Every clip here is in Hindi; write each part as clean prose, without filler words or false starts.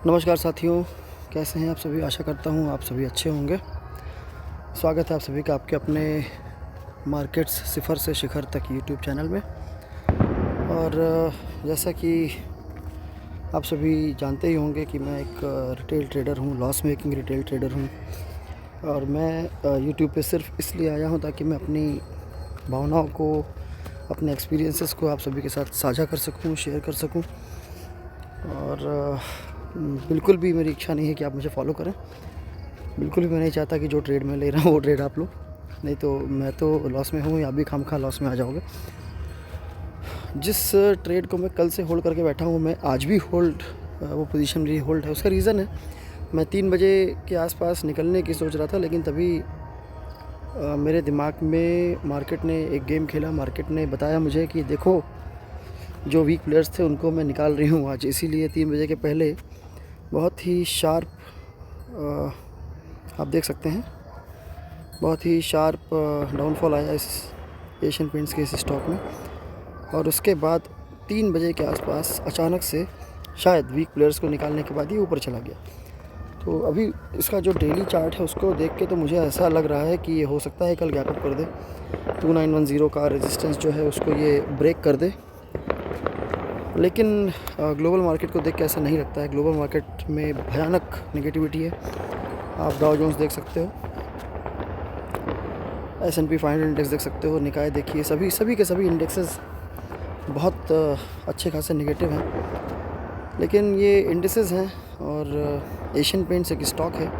नमस्कार साथियों, कैसे हैं आप सभी। आशा करता हूँ आप सभी अच्छे होंगे। स्वागत है आप सभी का आपके अपने मार्केट्स सिफर से शिखर तक यूट्यूब चैनल में। और जैसा कि आप सभी जानते ही होंगे कि मैं एक रिटेल ट्रेडर हूँ, लॉस मेकिंग रिटेल ट्रेडर हूँ। और मैं यूट्यूब पे सिर्फ इसलिए आया हूँ ताकि मैं अपनी भावनाओं को, अपने एक्सपीरियंसेस को आप सभी के साथ साझा कर सकूँ, शेयर कर सकूँ। और बिल्कुल भी मेरी इच्छा नहीं है कि आप मुझे फॉलो करें। बिल्कुल भी मैं नहीं चाहता कि जो ट्रेड मैं ले रहा हूँ वो ट्रेड आप लो, नहीं तो मैं तो लॉस में हूँ या भी खामखा लॉस में आ जाओगे। जिस ट्रेड को मैं कल से होल्ड करके बैठा हूँ, मैं आज भी होल्ड, वो पोजीशन मेरी होल्ड है। उसका रीज़न है, मैं 3 बजे के आसपास निकलने की सोच रहा था, लेकिन तभी मेरे दिमाग में मार्केट ने एक गेम खेला। मार्केट ने बताया मुझे कि देखो, जो वीक प्लेयर्स थे उनको मैं निकाल रही हूँ आज। इसीलिए 3 बजे के पहले बहुत ही शार्प, आप देख सकते हैं, बहुत ही शार्प डाउनफॉल आया इस एशियन पेंट्स के इस स्टॉक में। और उसके बाद 3 बजे के आसपास अचानक से शायद वीक प्लेयर्स को निकालने के बाद ही ऊपर चला गया। तो अभी इसका जो डेली चार्ट है उसको देख के तो मुझे ऐसा लग रहा है कि ये हो सकता है कल गैप अप कर दे। 2910 का रेजिस्टेंस जो है उसको ये ब्रेक कर दे। लेकिन ग्लोबल मार्केट को देख के ऐसा नहीं लगता है। ग्लोबल मार्केट में भयानक नेगेटिविटी है। आप डाउ जोन्स देख सकते हो, S&P 500 इंडेक्स देख सकते हो, निकाय देखिए, सभी के सभी इंडेक्सेस बहुत अच्छे खासे नेगेटिव हैं। लेकिन ये इंडेक्सेस हैं और एशियन पेंट्स एक स्टॉक है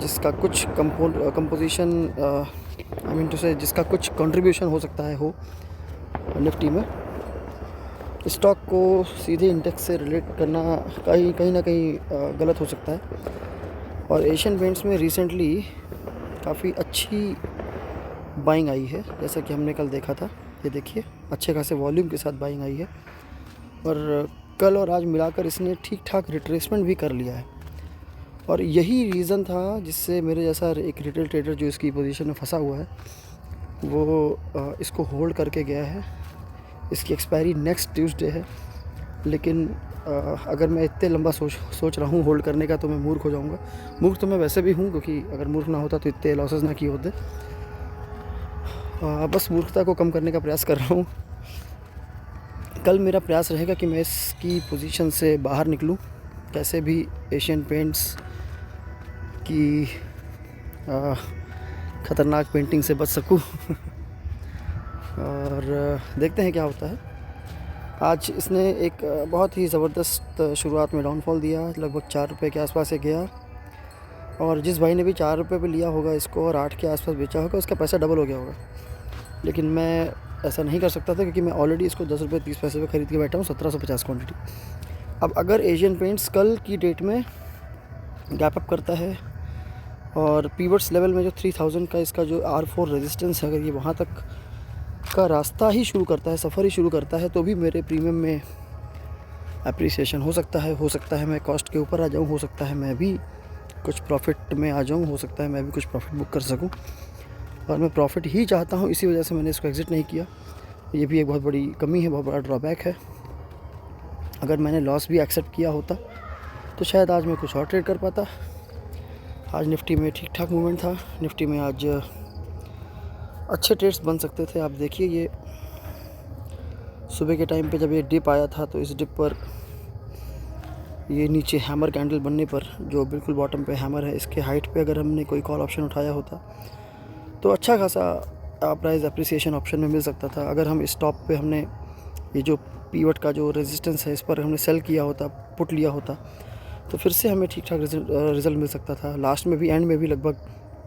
जिसका कुछ कंपोजिशन, आई मीन टू से जिसका कुछ कंट्रीब्यूशन हो सकता है हो निफ्टी में। स्टॉक को सीधे इंडेक्स से रिलेट करना कहीं ना कहीं गलत हो सकता है। और एशियन पेंट्स में रिसेंटली काफ़ी अच्छी बाइंग आई है, जैसा कि हमने कल देखा था। ये देखिए, अच्छे खासे वॉल्यूम के साथ बाइंग आई है। और कल और आज मिलाकर इसने ठीक ठाक रिट्रेसमेंट भी कर लिया है। और यही रीज़न था जिससे मेरे जैसा एक रिटेल ट्रेडर जो इसकी पोजीशन में फंसा हुआ है वो इसको होल्ड करके गया है। इसकी एक्सपायरी नेक्स्ट ट्यूसडे है, लेकिन अगर मैं इतने लंबा सोच रहा हूँ होल्ड करने का तो मैं मूर्ख हो जाऊँगा। मूर्ख तो मैं वैसे भी हूँ, क्योंकि अगर मूर्ख ना होता तो इतने लॉसेस ना किए होते। बस मूर्खता को कम करने का प्रयास कर रहा हूँ। कल मेरा प्रयास रहेगा कि मैं इसकी पोजीशन से बाहर निकलूँ, कैसे भी एशियन पेंट्स की ख़तरनाक पेंटिंग से बच सकूँ। और देखते हैं क्या होता है। आज इसने एक बहुत ही ज़बरदस्त शुरुआत में डाउनफॉल दिया, लगभग 4 रुपये के आसपास से गया। और जिस भाई ने भी 4 रुपये पे लिया होगा इसको और 8 के आसपास बेचा होगा, उसका पैसा डबल हो गया होगा। लेकिन मैं ऐसा नहीं कर सकता था, क्योंकि मैं ऑलरेडी इसको 10 रुपये 30 पैसे पे ख़रीद के बैठा हूँ, 1750 क्वान्टिटी। अब अगर एशियन पेंट्स कल की डेट में गैप अप करता है और पीवर्ट्स लेवल में जो 3000 का इसका जो R4 रेजिस्टेंस है, अगर ये वहाँ तक का रास्ता ही शुरू करता है, सफ़र ही शुरू करता है, तो भी मेरे प्रीमियम में अप्रिसिएशन हो सकता है। मैं कॉस्ट के ऊपर आ जाऊँ, हो सकता है मैं भी कुछ प्रॉफिट में आ जाऊँ, हो सकता है मैं भी कुछ प्रॉफिट बुक कर सकूँ। और मैं प्रॉफिट ही चाहता हूँ, इसी वजह से मैंने इसको एग्ज़िट नहीं किया। ये भी एक बहुत बड़ी कमी है, बहुत बड़ा ड्रॉबैक है। अगर मैंने लॉस भी एक्सेप्ट किया होता तो शायद आज मैं कुछ और ट्रेड कर पाता। आज निफ्टी में ठीक ठाक मूवमेंट था। निफ्टी में आज अच्छे ट्रेड्स बन सकते थे। आप देखिए, ये सुबह के टाइम पे जब ये डिप आया था, तो इस डिप पर ये नीचे हैमर कैंडल बनने पर, जो बिल्कुल बॉटम पे हैमर है, इसके हाइट पे अगर हमने कोई कॉल ऑप्शन उठाया होता तो अच्छा खासा प्राइस अप्रिसिएशन ऑप्शन में मिल सकता था। अगर हम इस टॉप पे हमने ये जो पीवट का जो रेजिस्टेंस है, इस पर हमने सेल किया होता, पुट लिया होता, तो फिर से हमें ठीक ठाक रिज़ल्ट मिल सकता था। लास्ट में भी, एंड में भी, लगभग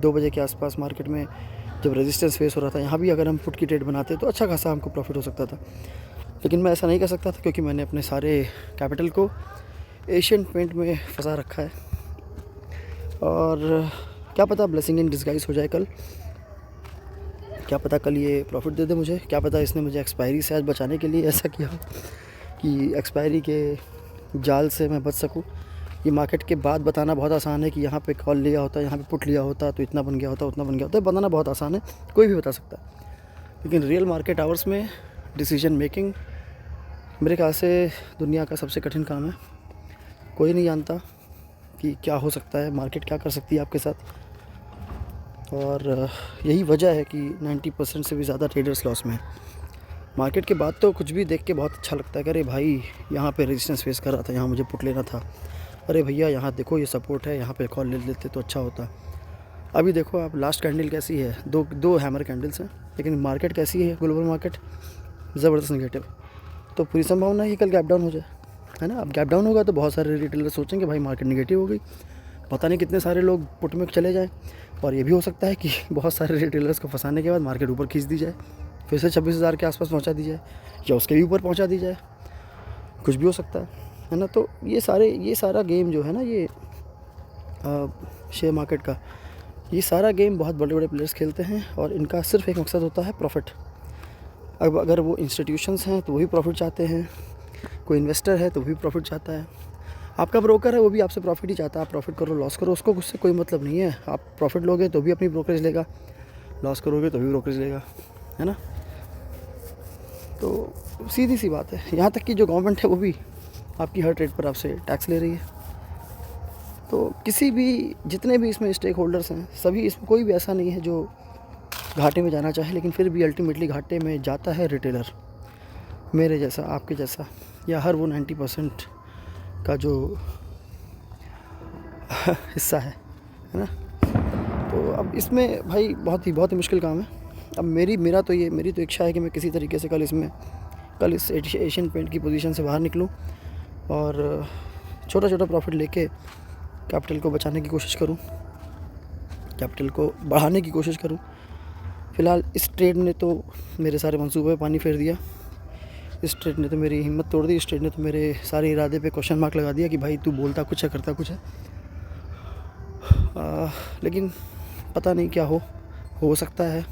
2 बजे के आसपास मार्केट में जब रेजिस्टेंस फेस हो रहा था, यहाँ भी अगर हम पुट की ट्रेड बनाते तो अच्छा खासा हमको प्रॉफिट हो सकता था। लेकिन मैं ऐसा नहीं कर सकता था, क्योंकि मैंने अपने सारे कैपिटल को एशियन पेंट में फंसा रखा है। और क्या पता ब्लेसिंग इन डिस्गाइज हो जाए कल, क्या पता कल ये प्रॉफिट दे दे मुझे, क्या पता इसने मुझे एक्सपायरी से आज बचाने के लिए ऐसा किया कि एक्सपायरी के जाल से मैं बच सकूं। ये मार्केट के बाद बताना बहुत आसान है कि यहाँ पे कॉल लिया होता, यहाँ पे पुट लिया होता तो इतना बन गया होता, उतना बन गया होता। बताना बहुत आसान है, कोई भी बता सकता है। लेकिन रियल मार्केट आवर्स में डिसीजन मेकिंग मेरे ख्याल से दुनिया का सबसे कठिन काम है। कोई नहीं जानता कि क्या हो सकता है, मार्केट क्या कर सकती है आपके साथ। और यही वजह है कि 90% से भी ज़्यादा ट्रेडर्स लॉस में है। मार्केट के बाद तो कुछ भी देख के बहुत अच्छा लगता है कि अरे भाई यहाँ पे रेजिस्टेंस फेस कर रहा था, यहाँ मुझे पुट लेना था, अरे भैया यहाँ देखो ये सपोर्ट है, यहाँ पे कॉल ले लेते तो अच्छा होता। अभी देखो आप लास्ट कैंडल कैसी है, दो हैमर कैंडल्स हैं, लेकिन मार्केट कैसी है, ग्लोबल मार्केट ज़बरदस्त नेगेटिव। तो पूरी संभावना है कि कल गैप डाउन हो जाए, है ना। अब गैप डाउन होगा तो बहुत सारे रिटेलर सोचेंगे भाई मार्केट नेगेटिव हो गई, पता नहीं कितने सारे लोग पुट में चले जाएँ। और ये भी हो सकता है कि बहुत सारे रिटेलर्स को फंसाने के बाद मार्केट ऊपर खींच दी जाए, फिर से 26,000 के आसपास पहुंचा दी जाए या उसके भी ऊपर पहुंचा दी जाए, कुछ भी हो सकता है ना। तो ये सारा गेम जो है ना, ये शेयर मार्केट का ये सारा गेम बहुत बड़े बड़े प्लेयर्स खेलते हैं और इनका सिर्फ एक मकसद होता है प्रॉफिट। अब अगर वो इंस्टीट्यूशंस हैं तो वो भी प्रॉफिट चाहते हैं, कोई इन्वेस्टर है तो वो भी प्रॉफिट चाहता है, आपका ब्रोकर है वो भी आपसे प्रॉफिट ही चाहता है। आप प्रॉफिट करो लॉस करो, उसको उससे कोई मतलब नहीं है। आप प्रॉफिट लोगे तो भी अपनी ब्रोकरेज लेगा, लॉस करोगे तो भी ब्रोकरेज लेगा, है ना। तो सीधी सी बात है। यहाँ तक कि जो गवर्नमेंट है वो भी आपकी हर ट्रेड पर आपसे टैक्स ले रही है। तो किसी भी जितने भी इसमें स्टेक होल्डर्स हैं सभी, इसमें कोई भी ऐसा नहीं है जो घाटे में जाना चाहे, लेकिन फिर भी अल्टीमेटली घाटे में जाता है रिटेलर, मेरे जैसा, आपके जैसा, या हर वो 90% का जो हिस्सा है ना। तो अब इसमें भाई बहुत ही मुश्किल काम है। अब मेरी तो इच्छा है कि मैं किसी तरीके से कल इस एशियन पेंट की पोजीशन से बाहर निकलूं और छोटा प्रॉफिट लेके कैपिटल को बचाने की कोशिश करूं, कैपिटल को बढ़ाने की कोशिश करूं। फ़िलहाल इस ट्रेड ने तो मेरे सारे मंसूबे पे पानी फेर दिया, इस ट्रेड ने तो मेरी हिम्मत तोड़ दी, इस ट्रेड ने तो मेरे सारे इरादे पे क्वेश्चन मार्क लगा दिया कि भाई तू बोलता कुछ है करता कुछ है। लेकिन पता नहीं क्या हो सकता है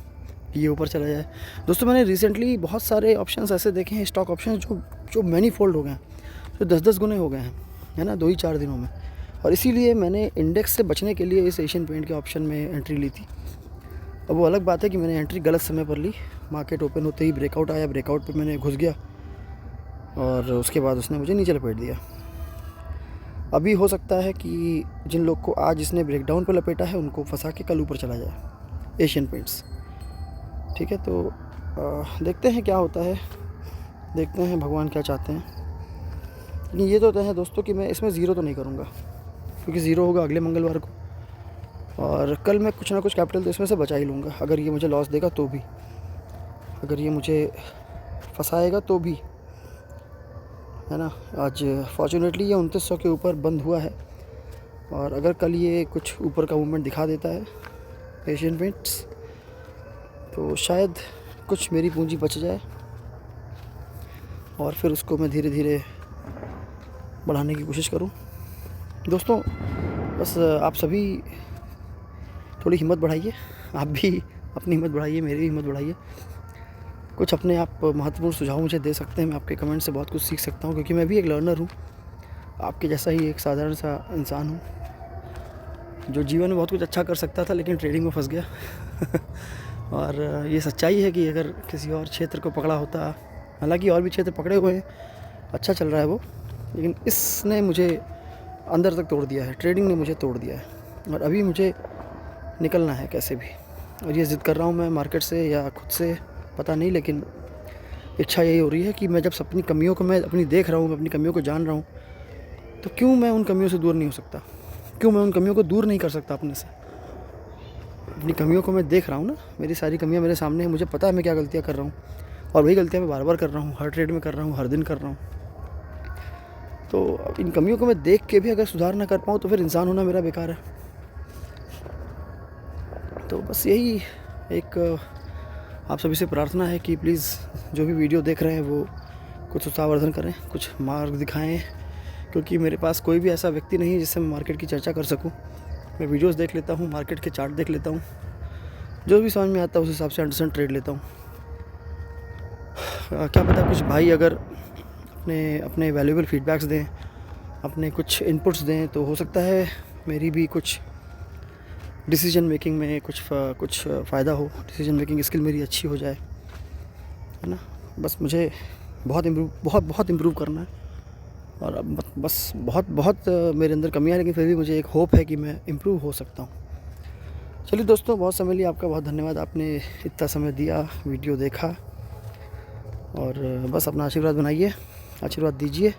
कि ये ऊपर चला जाए। दोस्तों मैंने रिसेंटली बहुत सारे ऑप्शंस ऐसे देखे हैं, स्टॉक ऑप्शंस जो मैनी फोल्ड हो गए हैं, जो 10-10 गुने हो गए हैं, है ना, 2 ही 4 दिनों में। और इसीलिए मैंने इंडेक्स से बचने के लिए इस एशियन पेंट के ऑप्शन में एंट्री ली थी। अब वो अलग बात है कि मैंने एंट्री गलत समय पर ली, मार्केट ओपन होते ही ब्रेकआउट आया, ब्रेकआउट पे मैंने घुस गया और उसके बाद उसने मुझे नीचे लपेट दिया। अभी हो सकता है कि जिन लोग को आज इसने ब्रेकडाउन पर लपेटा है उनको फंसा के कल ऊपर चला जाए एशियन पेंट्स, ठीक है। तो देखते हैं क्या होता है, देखते हैं भगवान क्या चाहते हैं। लेकिन ये तो तय है दोस्तों कि मैं इसमें ज़ीरो तो नहीं करूँगा, क्योंकि ज़ीरो होगा अगले मंगलवार को, और कल मैं कुछ ना कुछ कैपिटल तो इसमें से बचा ही लूँगा। अगर ये मुझे लॉस देगा तो भी, अगर ये मुझे फंसाएगा तो भी, है ना। आज फॉर्चुनेटली ये 2900 के ऊपर बंद हुआ है, और अगर कल ये कुछ ऊपर का मूवमेंट दिखा देता है एशियन पेंट्स तो शायद कुछ मेरी पूंजी बच जाए और फिर उसको मैं धीरे धीरे बढ़ाने की कोशिश करूं। दोस्तों बस आप सभी थोड़ी हिम्मत बढ़ाइए, आप भी अपनी हिम्मत बढ़ाइए, मेरी भी हिम्मत बढ़ाइए। कुछ अपने आप महत्वपूर्ण सुझाव मुझे दे सकते हैं, मैं आपके कमेंट से बहुत कुछ सीख सकता हूँ, क्योंकि मैं भी एक लर्नर हूँ, आपके जैसा ही एक साधारण सा इंसान हूँ जो जीवन में बहुत कुछ अच्छा कर सकता था लेकिन ट्रेडिंग में फंस गया। और ये सच्चाई है कि अगर किसी और क्षेत्र को पकड़ा होता, हालांकि और भी क्षेत्र पकड़े हुए हैं, अच्छा चल रहा है वो, लेकिन इसने मुझे अंदर तक तोड़ दिया है, ट्रेडिंग ने मुझे तोड़ दिया है। और अभी मुझे निकलना है कैसे भी, और ये ज़िद कर रहा हूँ मैं मार्केट से या खुद से पता नहीं, लेकिन इच्छा यही हो रही है कि मैं जब अपनी कमियों को मैं अपनी देख रहा हूँ, मैं अपनी कमियों को जान रहा हूँ, तो क्यों मैं उन कमियों से दूर नहीं हो सकता, क्यों मैं उन कमियों को दूर नहीं कर सकता अपने से। अपनी कमियों को मैं देख रहा हूँ ना, मेरी सारी कमियाँ मेरे सामने हैं, मुझे पता है मैं क्या गलतियाँ कर रहा हूँ, और वही गलतियाँ मैं बार बार कर रहा हूँ, हर ट्रेड में कर रहा हूँ, हर दिन कर रहा हूँ। तो इन कमियों को मैं देख के भी अगर सुधार ना कर पाऊँ तो फिर इंसान होना मेरा बेकार है। तो बस यही एक आप सभी से प्रार्थना है कि प्लीज़ जो भी वीडियो देख रहे हैं वो कुछ उत्साहवर्धन करें, कुछ मार्ग दिखाएं, क्योंकि मेरे पास कोई भी ऐसा व्यक्ति नहीं है जिससे मैं मार्केट की चर्चा कर सकूं। मैं वीडियोस देख लेता हूं, मार्केट के चार्ट देख लेता हूं, जो भी समझ में आता है उस हिसाब से 100% ट्रेड लेता हूं। क्या पता कुछ भाई अगर अपने वैल्यूएबल फीडबैक्स दें, अपने कुछ इनपुट्स दें, तो हो सकता है मेरी भी कुछ डिसीजन मेकिंग में कुछ फ़ायदा हो, डिसीजन मेकिंग स्किल मेरी अच्छी हो जाए, है ना। बस मुझे बहुत इम्प्रूव करना है, और अब बस बहुत बहुत मेरे अंदर कमियाँ हैं, लेकिन फिर भी मुझे एक होप है कि मैं इम्प्रूव हो सकता हूँ। चलिए दोस्तों, बहुत समय लिया, आपका बहुत धन्यवाद, आपने इतना समय दिया, वीडियो देखा, और बस अपना आशीर्वाद बनाइए, आशीर्वाद दीजिए।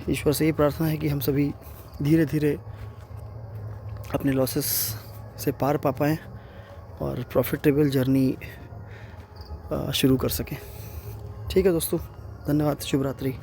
ईश्वर से ये प्रार्थना है कि हम सभी धीरे धीरे अपने लॉसेस से पार पा पाएँ और प्रॉफिटेबल जर्नी शुरू कर सकें। ठीक है दोस्तों, धन्यवाद, शुभ रात्रि।